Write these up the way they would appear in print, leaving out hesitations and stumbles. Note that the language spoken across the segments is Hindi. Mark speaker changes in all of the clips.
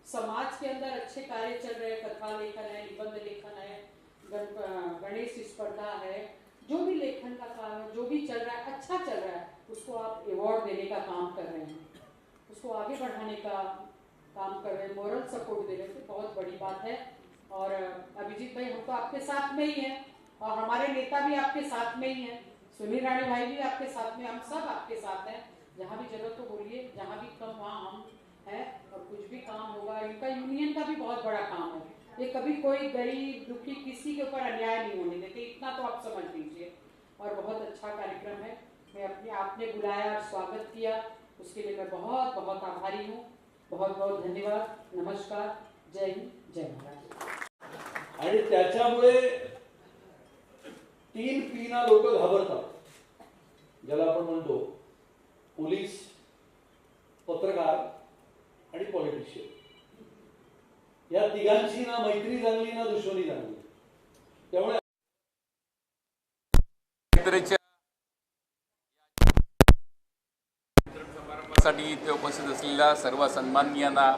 Speaker 1: समाज के अंदर अच्छे कार्य चल रहे हैं, कथा लेखन है, निबंध लेखन है, गणेश स्पर्धा है, जो भी लेखन का काम है, जो भी चल रहा है, अच्छा चल रहा है, उसको आप अवार्ड देने का काम कर रहे हैं, उसको आगे बढ़ाने का काम कर रहे हैं, मोरल सपोर्ट दे रहे हैं, तो बहुत बड़ी बात है। और अभिजीत भाई, हम तो आपके साथ में ही हैं और हमारे नेता भी आपके साथ में ही हैं, सुनील राणे भाई भी आपके साथ में, हम सब आपके साथ हैं। जहाँ भी जरूरत हो बोलिए, जहाँ भी कम वहाँ हम हैं, और कुछ भी काम होगा, इनका यूनियन का भी बहुत बड़ा काम है, ये कभी कोई गरीब दुखी किसी के ऊपर अन्याय नहीं होने देते, इतना तो आप समझ लीजिए। और बहुत अच्छा कार्यक्रम है, मैं अपने आपने बुलाया और स्वागत किया, उसके लिए मैं बहुत बहुत आभारी हूँ। बहुत बहुत धन्यवाद, नमस्कार, जय हिंद, जय महाराज।
Speaker 2: आणि त्याच्यामुळे 3 Pना लोक घाबरतात, ज्याला आपण म्हणतो पोलीस, पत्रकार आणि पॉलिटिशियन। या तिघांची ना मैत्री चांगली ना दुश्मनी चांगली, त्यामुळे
Speaker 3: समारंभासाठी इथे उपस्थित असलेल्या सर्व सन्माननीयांना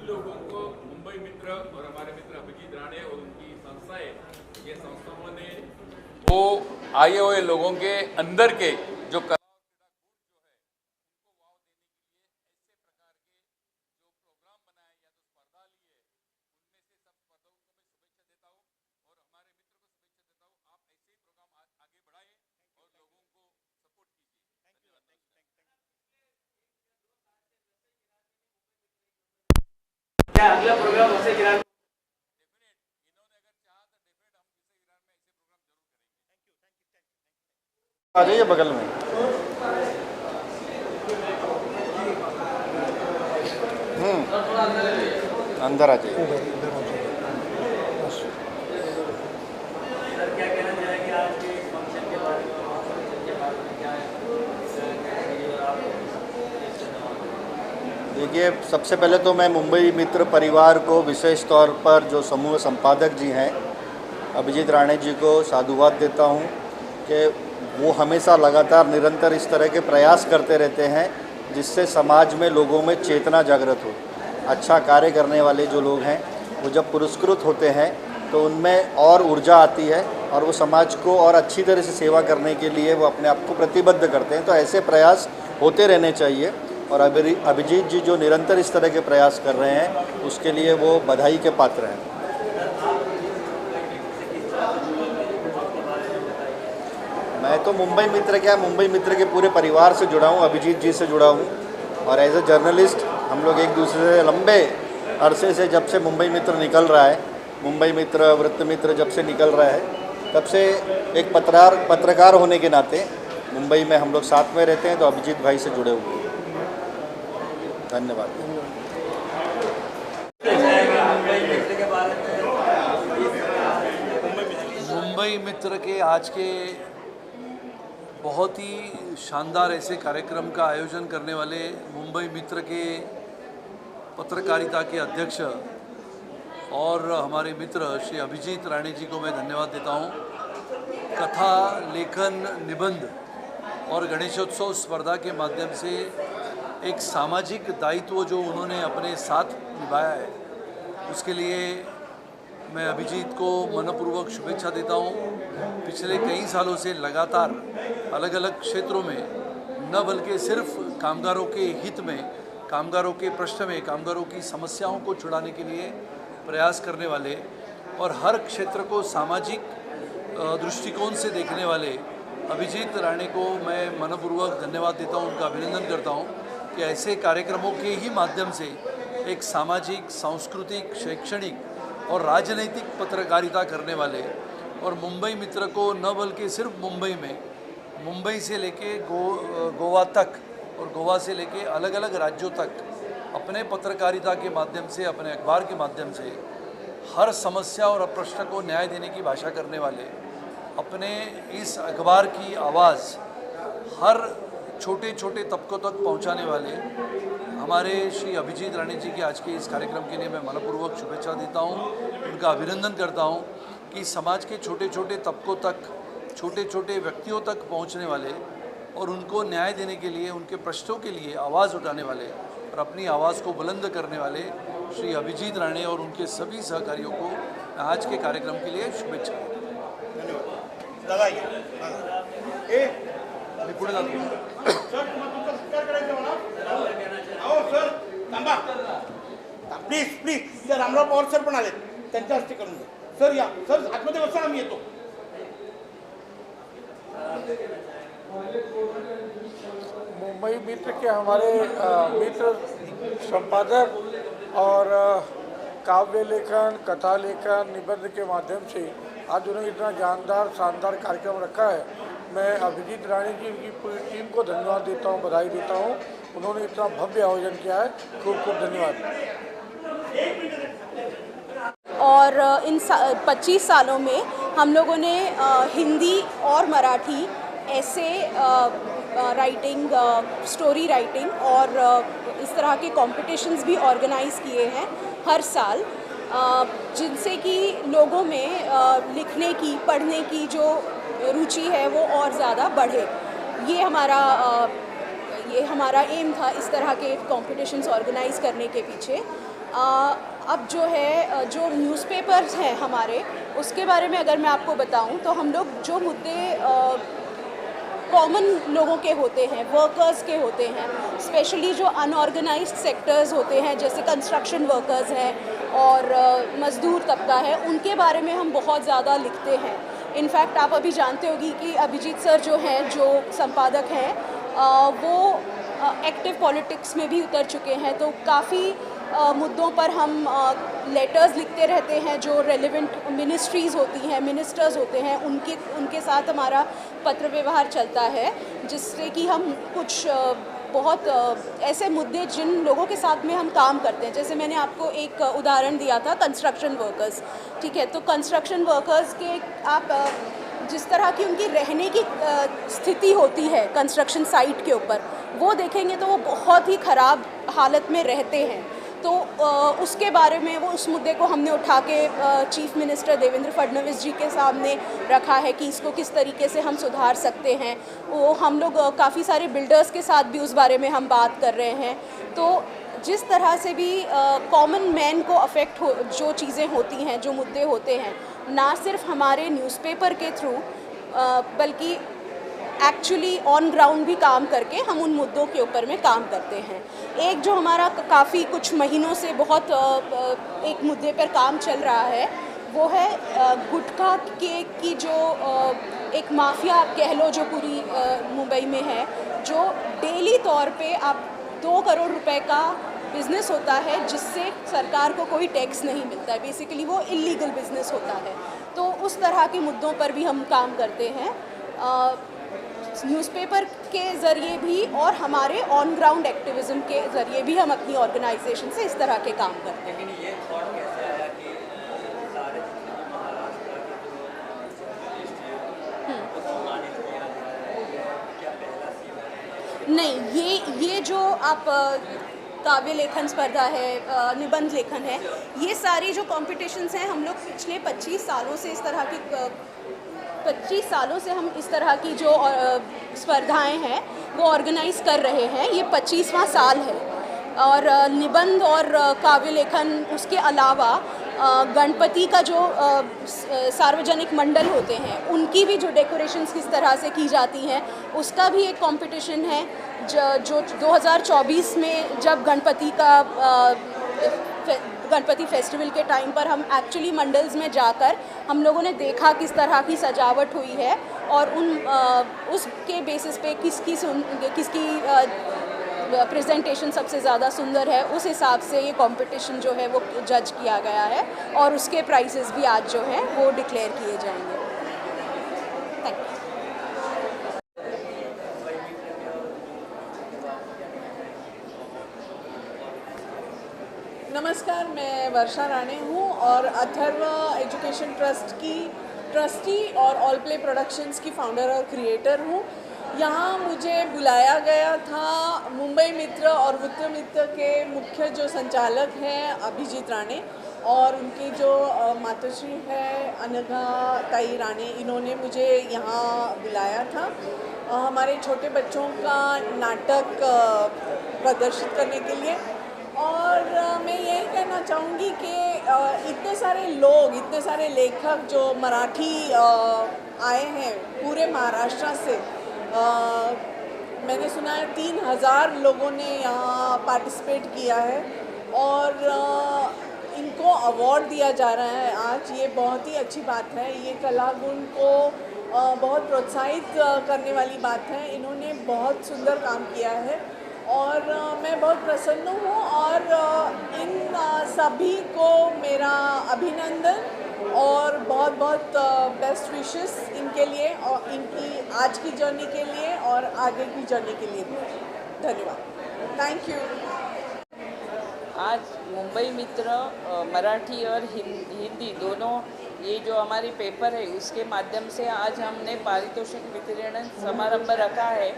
Speaker 3: लोगों को मुंबई मित्र और हमारे मित्र अभिजीत राणे और उनकी संस्थाएं, ये संस्थाओं ने वो आए हुए लोगों के अंदर के जो कला और क्रीड़ा गुण जो है उनको वाव देने के लिए ऐसे प्रकार के जो प्रोग्राम बनाए या तो स्पर्धा ली है, उनमें से सब स्पर्धाओं को मैं शुभेच्छा देता हूँ और हमारे मित्र को शुभेच्छा देता हूँ। आप ऐसे ही प्रोग्राम आगे बढ़ाएं और लोगों को सपोर्ट कीजिए।
Speaker 4: क्या अगला प्रोग्राम वैसे इन्होंने
Speaker 3: अगर चाहा तो डेफिनेट हम इसे ईरान में ऐसे प्रोग्राम जरूर करेंगे।
Speaker 5: आ जाइए बगल में। अंदर आ जाइए।
Speaker 4: क्या कहना चाहेंगे आज के फंक्शन के बारे में, क्या है?
Speaker 5: देखिए, सबसे पहले तो मैं मुंबई मित्र परिवार को, विशेष तौर पर जो समूह संपादक जी हैं अभिजीत राणे जी को साधुवाद देता हूं कि वो हमेशा लगातार निरंतर इस तरह के प्रयास करते रहते हैं जिससे समाज में लोगों में चेतना जागृत हो। अच्छा कार्य करने वाले जो लोग हैं वो जब पुरस्कृत होते हैं तो उनमें और ऊर्जा आती है और वो समाज को और अच्छी तरह से सेवा करने के लिए वो अपने आप को प्रतिबद्ध करते हैं। तो ऐसे प्रयास होते रहने चाहिए और अभिजीत जी जो निरंतर इस तरह के प्रयास कर रहे हैं उसके लिए वो बधाई के पात्र हैं। मैं तो मुंबई मित्र के पूरे परिवार से जुड़ा हूँ, अभिजीत जी से जुड़ा हूँ और एज ए जर्नलिस्ट हम लोग एक दूसरे से लंबे अरसे से, जब से मुंबई मित्र निकल रहा है, मुंबई मित्र वृत्त मित्र जब से निकल रहा है, तब से एक पत्रकार होने के नाते मुंबई में हम लोग साथ में रहते हैं, तो अभिजीत भाई से जुड़े हुए हैं। धन्यवाद।
Speaker 6: मुंबई मित्र के आज के बहुत ही शानदार ऐसे कार्यक्रम का आयोजन करने वाले मुंबई मित्र के पत्रकारिता के अध्यक्ष और हमारे मित्र श्री अभिजीत राणे जी को मैं धन्यवाद देता हूं। कथा, लेखन, निबंध और गणेशोत्सव स्पर्धा के माध्यम से एक सामाजिक दायित्व जो उन्होंने अपने साथ निभाया है, उसके लिए मैं अभिजीत को मनपूर्वक शुभेच्छा देता हूँ। पिछले कई सालों से लगातार अलग अलग क्षेत्रों में न बल्कि सिर्फ कामगारों के हित में कामगारों के प्रश्न में कामगारों की समस्याओं को छुड़ाने के लिए प्रयास करने वाले और हर क्षेत्र को सामाजिक दृष्टिकोण से देखने वाले अभिजीत राणे को मैं मनपूर्वक धन्यवाद देता हूं, उनका अभिनंदन करता हूं कि ऐसे कार्यक्रमों के ही माध्यम से एक सामाजिक, सांस्कृतिक, शैक्षणिक और राजनीतिक पत्रकारिता करने वाले और मुंबई मित्र को न बल्कि सिर्फ मुंबई में, मुंबई से लेके गोवा तक और गोवा से लेके अलग अलग राज्यों तक अपने पत्रकारिता के माध्यम से, अपने अखबार के माध्यम से हर समस्या और प्रश्न को न्याय देने की भाषा करने वाले, अपने इस अखबार की आवाज़ हर छोटे छोटे तबकों तक पहुंचाने वाले हमारे श्री अभिजीत राणे जी के आज के इस कार्यक्रम के लिए मैं मनपूर्वक शुभेच्छा देता हूं, उनका अभिनंदन करता हूं कि समाज के छोटे छोटे तबकों तक, छोटे छोटे व्यक्तियों तक पहुंचने वाले और उनको न्याय देने के लिए, उनके प्रश्नों के लिए आवाज़ उठाने वाले और अपनी आवाज़ को बुलंद करने वाले श्री अभिजीत राणे और उनके सभी सहकारियों को आज के कार्यक्रम के लिए शुभेच्छा। मी पुढे जातो।
Speaker 7: Please please sir, Ramrao Pawar sir पण आले, त्यांच्या हस्ते करून द्या सर। या सर, आतमध्ये बसा, आम्ही येतो।
Speaker 8: मुंबई मित्र के हमारे मित्र संपादक और काव्य लेखन, कथा लेखन, निबंध के माध्यम से आज उन्होंने इतना जानदार शानदार कार्यक्रम रखा है। मैं अभिजीत राणे जी, उनकी पूरी टीम को धन्यवाद देता हूँ, बधाई देता हूँ। उन्होंने इतना भव्य आयोजन किया है, खूब खूब धन्यवाद।
Speaker 9: और इन 25 सालों में हम लोगों ने हिंदी और मराठी ऐसे राइटिंग, स्टोरी राइटिंग और इस तरह के कॉम्पिटिशन्स भी ऑर्गेनाइज़ किए हैं हर साल, जिनसे कि लोगों में लिखने की, पढ़ने की जो रुचि है वो और ज़्यादा बढ़े। ये हमारा एम था इस तरह के कॉम्पिटिशन्स ऑर्गेनाइज़ करने के पीछे। अब जो है, जो न्यूज़पेपर्स हैं हमारे, उसके बारे में अगर मैं आपको बताऊं तो हम लोग जो मुद्दे कॉमन लोगों के होते हैं, वर्कर्स के होते हैं, स्पेशली जो अनऑर्गेनाइज्ड सेक्टर्स होते हैं जैसे कंस्ट्रक्शन वर्कर्स हैं और मज़दूर तबका है, उनके बारे में हम बहुत ज़्यादा लिखते हैं। इनफैक्ट आप अभी जानते होगी कि अभिजीत सर जो हैं, जो संपादक हैं, वो एक्टिव पॉलिटिक्स में भी उतर चुके हैं, तो काफ़ी मुद्दों पर हम लेटर्स लिखते रहते हैं। जो रेलेवेंट मिनिस्ट्रीज़ होती हैं, मिनिस्टर्स होते हैं, उनके साथ हमारा पत्र व्यवहार चलता है, जिससे कि हम कुछ बहुत ऐसे मुद्दे जिन लोगों के साथ में हम काम करते हैं, जैसे मैंने आपको एक उदाहरण दिया था कंस्ट्रक्शन वर्कर्स, ठीक है, तो कंस्ट्रक्शन वर्कर्स के आप जिस तरह की उनकी रहने की स्थिति होती है कंस्ट्रक्शन साइट के ऊपर, वो देखेंगे तो वो बहुत ही ख़राब हालत में रहते हैं। तो उसके बारे में, वो उस मुद्दे को हमने उठा के चीफ मिनिस्टर देवेंद्र फडणवीस जी के सामने रखा है कि इसको किस तरीके से हम सुधार सकते हैं। वो हम लोग काफ़ी सारे बिल्डर्स के साथ भी उस बारे में हम बात कर रहे हैं। तो जिस तरह से भी कॉमन मैन को अफेक्ट जो चीज़ें होती हैं, जो मुद्दे होते हैं, ना सिर्फ हमारे न्यूज़पेपर के थ्रू बल्कि एक्चुअली ऑन ग्राउंड भी काम करके हम उन मुद्दों के ऊपर में काम करते हैं। एक जो हमारा काफ़ी कुछ महीनों से बहुत एक मुद्दे पर काम चल रहा है, वो है गुटखा की जो एक माफिया आप कह लो, जो पूरी मुंबई में है, जो डेली तौर पे आप 2 करोड़ रुपए का बिज़नेस होता है, जिससे सरकार को कोई टैक्स नहीं मिलता है। बेसिकली वो इलीगल बिज़नेस होता है। तो उस तरह के मुद्दों पर भी हम काम करते हैं न्यूज़पेपर के ज़रिए भी, और हमारे ऑन ग्राउंड एक्टिविज़म के ज़रिए भी हम अपनी ऑर्गेनाइजेशन से इस तरह के काम करते हैं।
Speaker 4: लेकिन ये थॉट कैसे आया कि सारे महाराष्ट्र को सम्मानित किया जाए? क्या पहला सीन?
Speaker 9: नहीं, ये जो आप काव्य लेखन स्पर्धा है, निबंध लेखन है, ये सारी जो कॉम्पिटिशन्स हैं, हम लोग पिछले 25 सालों से इस तरह की 25 सालों से हम इस तरह की जो स्पर्धाएं हैं वो ऑर्गेनाइज़ कर रहे हैं। ये 25वां साल है। और निबंध और काव्य लेखन उसके अलावा गणपति का जो सार्वजनिक मंडल होते हैं उनकी भी जो डेकोरेशंस किस तरह से की जाती हैं उसका भी एक कंपटीशन है जो 2024 में जब गणपति फेस्टिवल के टाइम पर हम एक्चुअली मंडल्स में जाकर हम लोगों ने देखा किस तरह की सजावट हुई है और उसके बेसिस पे किसकी प्रेजेंटेशन सबसे ज़्यादा सुंदर है, उस हिसाब से ये कंपटीशन जो है वो जज किया गया है और उसके प्राइजेस भी आज जो है वो डिक्लेयर किए जाएंगे। Thank you.
Speaker 10: नमस्कार, मैं वर्षा राणे हूँ और अथर्व एजुकेशन ट्रस्ट की ट्रस्टी और ऑल प्ले प्रोडक्शंस की फाउंडर और क्रिएटर हूँ। यहाँ मुझे बुलाया गया था मुंबई मित्र और वृत्त मित्र के मुख्य जो संचालक हैं अभिजीत राणे और उनकी जो माताश्री है अनघा ताई राणे, इन्होंने मुझे यहाँ बुलाया था हमारे छोटे बच्चों का नाटक प्रदर्शित करने के लिए। और मैं यही कहना चाहूँगी कि इतने सारे लोग, इतने सारे लेखक जो मराठी आए हैं पूरे महाराष्ट्र से, मैंने सुना है 3000 लोगों ने यहाँ पार्टिसिपेट किया है और इनको अवार्ड दिया जा रहा है आज। ये बहुत ही अच्छी बात है, ये कला गुण को बहुत प्रोत्साहित करने वाली बात है। इन्होंने बहुत सुंदर काम किया है और मैं बहुत प्रसन्न हूँ और इन सभी को मेरा अभिनंदन और बहुत बहुत बेस्ट विशेस इनके लिए और इनकी आज की जर्नी के लिए और आगे की जर्नी के लिए भी। धन्यवाद, थैंक यू।
Speaker 11: आज मुंबई मित्र मराठी और हिंदी दोनों ये जो हमारी पेपर है उसके माध्यम से आज हमने पारितोषिक वितरण समारंभ रखा है।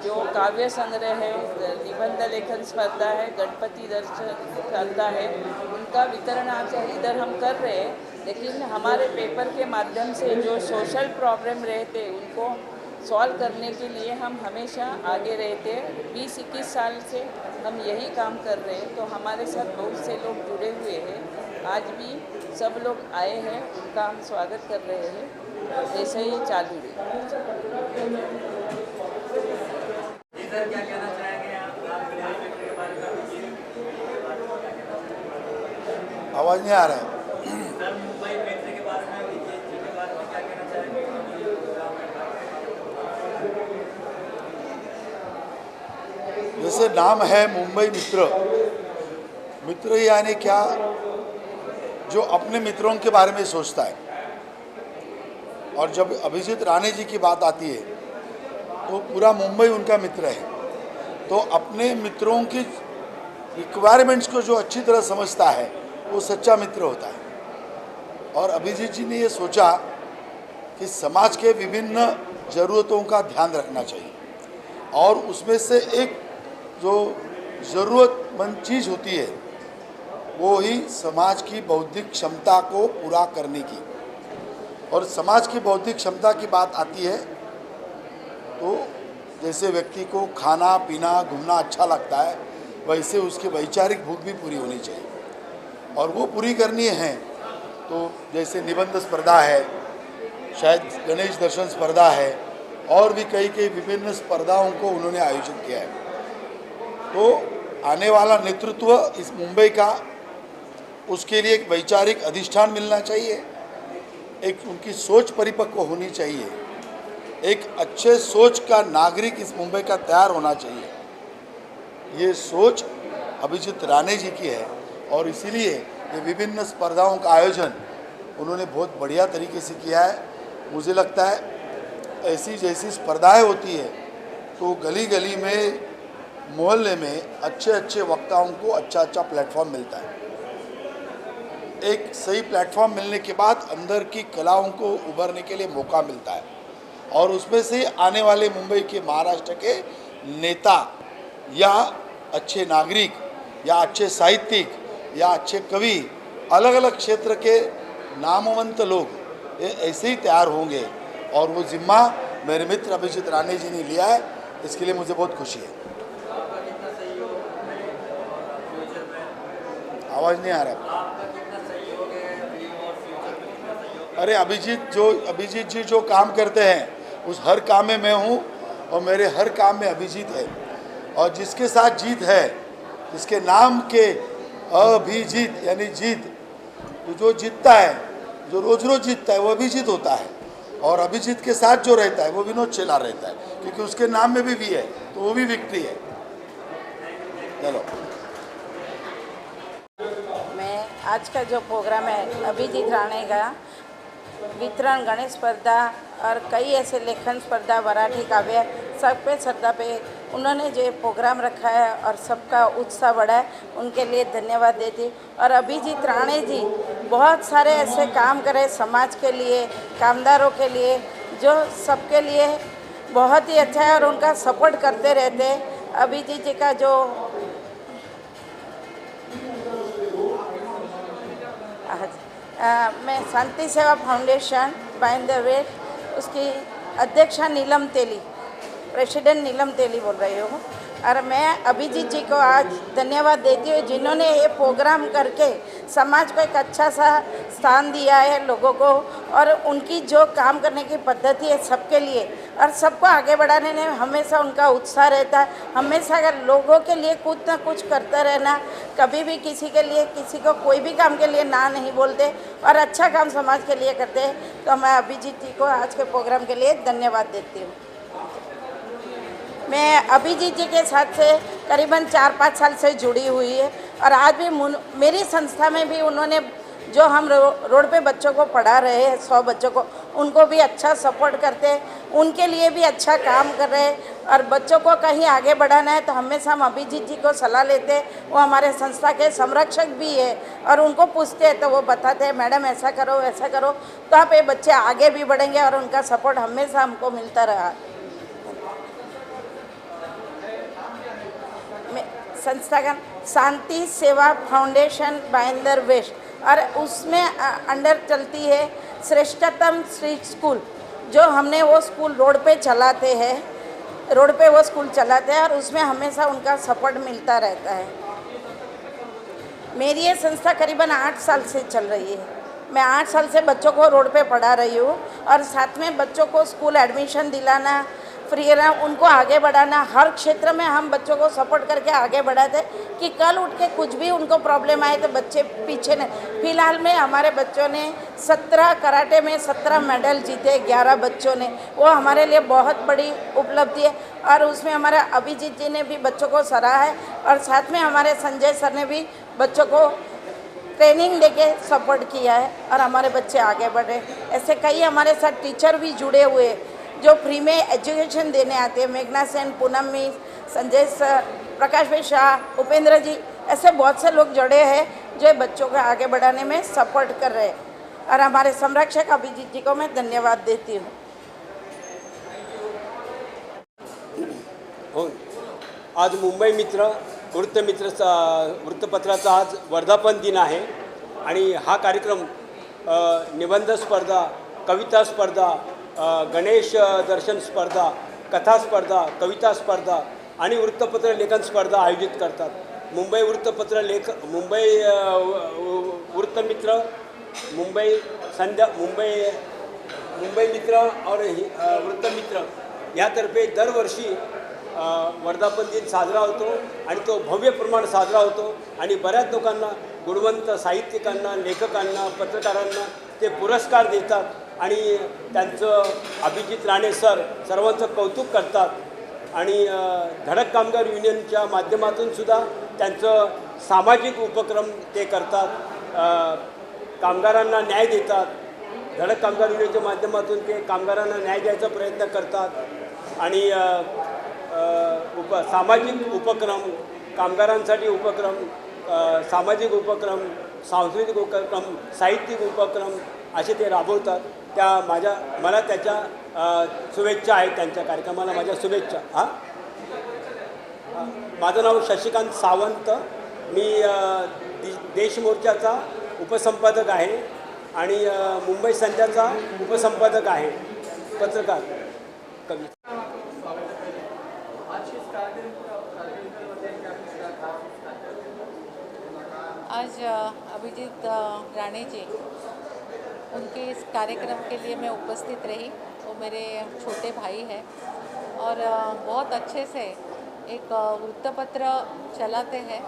Speaker 11: जो काव्य संग्रह है, निबंध लेखन स्पर्धा है, गणपति दर्शन स्पर्धा है, उनका वितरण आज इधर हम कर रहे हैं। लेकिन हमारे पेपर के माध्यम से जो सोशल प्रॉब्लम रहते उनको सॉल्व करने के लिए हम हमेशा आगे रहते हैं। 20-21 साल से हम यही काम कर रहे हैं, तो हमारे साथ बहुत से लोग जुड़े हुए हैं। आज भी सब लोग आए हैं, उनका हम स्वागत कर रहे हैं। ऐसे ही चालू रहे।
Speaker 4: सर, क्या कहना चाहेंगे आप के बारे में?
Speaker 5: आवाज़ नहीं आ रहा है।
Speaker 4: सर, मुंबई मित्र के बारे में क्या कहना चाहेंगे?
Speaker 5: जैसे नाम है मुंबई मित्र, मित्र यानी क्या? जो अपने मित्रों के बारे में सोचता है। और जब अभिजीत राणे जी की बात आती है तो पूरा मुंबई उनका मित्र है। तो अपने मित्रों की रिक्वायरमेंट्स को जो अच्छी तरह समझता है वो सच्चा मित्र होता है। और अभिजीत जी ने ये सोचा कि समाज के विभिन्न ज़रूरतों का ध्यान रखना चाहिए और उसमें से एक जो ज़रूरतमंद चीज़ होती है वो ही समाज की बौद्धिक क्षमता को पूरा करने की। और समाज की बौद्धिक क्षमता की बात आती है तो जैसे व्यक्ति को खाना पीना घूमना अच्छा लगता है, वैसे उसकी वैचारिक भूख भी पूरी होनी चाहिए। और वो पूरी करनी है तो जैसे निबंध स्पर्धा है, शायद गणेश दर्शन स्पर्धा है और भी कई विभिन्न स्पर्धाओं को उन्होंने आयोजित किया है। तो आने वाला नेतृत्व इस मुंबई का, उसके लिए एक वैचारिक अधिष्ठान मिलना चाहिए, एक उनकी सोच परिपक्व होनी चाहिए, एक अच्छे सोच का नागरिक इस मुंबई का तैयार होना चाहिए। ये सोच अभिजीत राणे जी की है और इसीलिए ये विभिन्न स्पर्धाओं का आयोजन उन्होंने बहुत बढ़िया तरीके से किया है। मुझे लगता है ऐसी जैसी स्पर्धाएं होती है तो गली गली में, मोहल्ले में अच्छे वक्ताओं को अच्छा प्लेटफॉर्म मिलता है। एक सही प्लेटफॉर्म मिलने के बाद अंदर की कलाओं को उभरने के लिए मौका मिलता है और उसमें से आने वाले मुंबई के, महाराष्ट्र के नेता या अच्छे नागरिक या अच्छे साहित्यिक या अच्छे कवि, अलग अलग क्षेत्र के नामवंत लोग ऐसे ही तैयार होंगे। और वो जिम्मा मेरे मित्र अभिजीत राणे जी ने लिया है, इसके लिए मुझे बहुत खुशी है। आवाज़ नहीं आ रहा है।
Speaker 12: अरे अभिजीत जी जो काम करते हैं उस हर काम में मैं हूँ और मेरे हर काम में अभिजीत है। और जिसके साथ जीत है, जिसके नाम के अभिजीत यानी जीत, तो जो जीतता है, जो रोज रोज जीतता है वो अभिजीत होता है। और अभिजीत के साथ जो रहता है वो विनोद शेलार रहता है, क्योंकि उसके नाम में भी वी है तो वो भी विक्ट्री है। चलो,
Speaker 11: मैं आज का जो प्रोग्राम है अभिजीत राणे का वितरण, गणेश स्पर्धा और कई ऐसे लेखन स्पर्धा, मराठी काव्य, सब पे श्रद्धा पे उन्होंने जो प्रोग्राम रखा है और सबका उत्साह बढ़ा है, उनके लिए धन्यवाद देती। और अभिजीत राणे जी बहुत सारे ऐसे काम करे समाज के लिए, कामदारों के लिए, जो सबके लिए बहुत ही अच्छा है और उनका सपोर्ट करते रहते हैं। अभिजीत जी का जो मैं शांति सेवा फाउंडेशन बाइंदरवेट उसकी अध्यक्षा नीलम तेली, प्रेसिडेंट नीलम तेली बोल रही हूँ। और मैं अभिजीत जी को आज धन्यवाद देती हूँ जिन्होंने ये प्रोग्राम करके समाज को एक अच्छा सा स्थान दिया है लोगों को, और उनकी जो काम करने की पद्धति है सबके लिए और सबको आगे बढ़ाने में हमेशा उनका उत्साह रहता है। हमेशा अगर लोगों के लिए कुछ ना कुछ करता रहना, कभी भी किसी के लिए, किसी को कोई भी काम के लिए ना नहीं बोलते और अच्छा काम समाज के लिए करते हैं। तो मैं अभिजीत जी को आज के प्रोग्राम के लिए धन्यवाद देती हूँ। मैं अभिजीत जी के साथ से करीबन 4-5 साल से जुड़ी हुई है और आज भी मेरी संस्था में भी उन्होंने जो हम रोड पे बच्चों को पढ़ा रहे हैं 100 बच्चों को, उनको भी अच्छा सपोर्ट करते हैं, उनके लिए भी अच्छा काम कर रहे हैं। और बच्चों को कहीं आगे बढ़ाना है तो हमेशा हम अभिजीत जी को सलाह लेते हैं। वो हमारे संस्था के संरक्षक भी है और उनको पूछते हैं तो वो बताते हैं मैडम ऐसा करो वैसा करो, तो आप ये बच्चे आगे भी बढ़ेंगे और उनका सपोर्ट हमेशा हमको मिलता रहा। संस्था का शांति सेवा फाउंडेशन बाइंदर वेस्ट, और उसमें अंडर चलती है श्रेष्ठतम स्ट्रीट स्कूल, जो हमने वो स्कूल रोड पे चलाते हैं, रोड पे वो स्कूल चलाते हैं और उसमें हमेशा उनका सपोर्ट मिलता रहता है। मेरी ये संस्था करीबन 8 साल से चल रही है। मैं 8 साल से बच्चों को रोड पे पढ़ा रही हूँ और साथ में बच्चों को स्कूल एडमिशन दिलाना, फ्री रहना, उनको आगे बढ़ाना, हर क्षेत्र में हम बच्चों को सपोर्ट करके आगे बढ़ाते कि कल उठ के कुछ भी उनको प्रॉब्लम आए तो बच्चे पीछे नहीं। फिलहाल में हमारे बच्चों ने 17 कराटे में 17 मेडल जीते, 11 बच्चों ने, वो हमारे लिए बहुत बड़ी उपलब्धि है। और उसमें हमारे अभिजीत जी ने भी बच्चों को सराहा है और साथ में हमारे संजय सर ने भी बच्चों को ट्रेनिंग देके सपोर्ट किया है और हमारे बच्चे आगे बढ़े। ऐसे कई हमारे साथ टीचर भी जुड़े हुए हैं जो फ्री में एजुकेशन देने आते हैं। मेघना सेन, पूनम मिस, संजय सर, प्रकाश भाई शाह, उपेंद्र जी, ऐसे बहुत से लोग जुड़े हैं जो बच्चों को आगे बढ़ाने में सपोर्ट कर रहे हैं। और हमारे संरक्षक अभिजीत जी को मैं धन्यवाद देती हूँ।
Speaker 13: आज मुंबई मित्र वृत्तपत्राचा आज वर्धापन दिन आहे आणि हा कार्यक्रम निबंध स्पर्धा, कविता स्पर्धा, गणेश दर्शन स्पर्धा, कथा स्पर्धा, कविता स्पर्धा आणि वृत्तपत्र लेखन स्पर्धा आयोजित करतात। मुंबई वृत्तमित्र, मुंबई मित्र और वृत्तमित्र यातर्फे दरवर्षी वर्धापन दिन साजरा होतो आणि तो भव्य प्रमाणात साजरा होतो आणि बऱ्याच लोकांना, गुणवंत साहित्यिकांना, लेखकांना, पत्रकारांना ते पुरस्कार देतात आणि त्यांचं अभिजीत राणे सर सर्वांचं कौतुक करतात आणि धडक कामगार युनियनच्या माध्यमातून सुद्धा त्यांचं सामाजिक उपक्रम ते करतात, कामगारांना न्याय देतात। धडक कामगार युनियनच्या माध्यमातून ते कामगारांना न्याय द्यायचा प्रयत्न करतात आणि सामाजिक उपक्रम, कामगारांसाठी उपक्रम, सामाजिक उपक्रम, सांस्कृतिक उपक्रम, साहित्यिक उपक्रम असे ते राबवतात। मला त्याच्या शुभेच्छा आहेत, त्यांच्या कार्यक्रमाला माझ्या शुभेच्छा। माझं नाव शशिकांत सावंत, मी देश मोर्चाचा उपसंपादक आहे आणि मुंबई संध्याचा उपसंपादक आहे, पत्रकार, कवी।
Speaker 14: आज अभिजीत राणे जी उनके इस कार्यक्रम के लिए मैं उपस्थित रही। वो मेरे छोटे भाई हैं और बहुत अच्छे से एक वृत्तपत्र चलाते हैं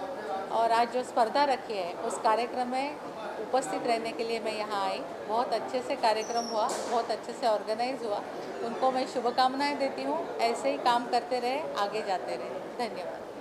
Speaker 14: और आज जो स्पर्धा रखी है उस कार्यक्रम में उपस्थित रहने के लिए मैं यहाँ आई। बहुत अच्छे से कार्यक्रम हुआ, बहुत अच्छे से ऑर्गेनाइज हुआ। उनको मैं शुभकामनाएं देती हूँ, ऐसे ही काम करते रहे, आगे जाते रहे। धन्यवाद।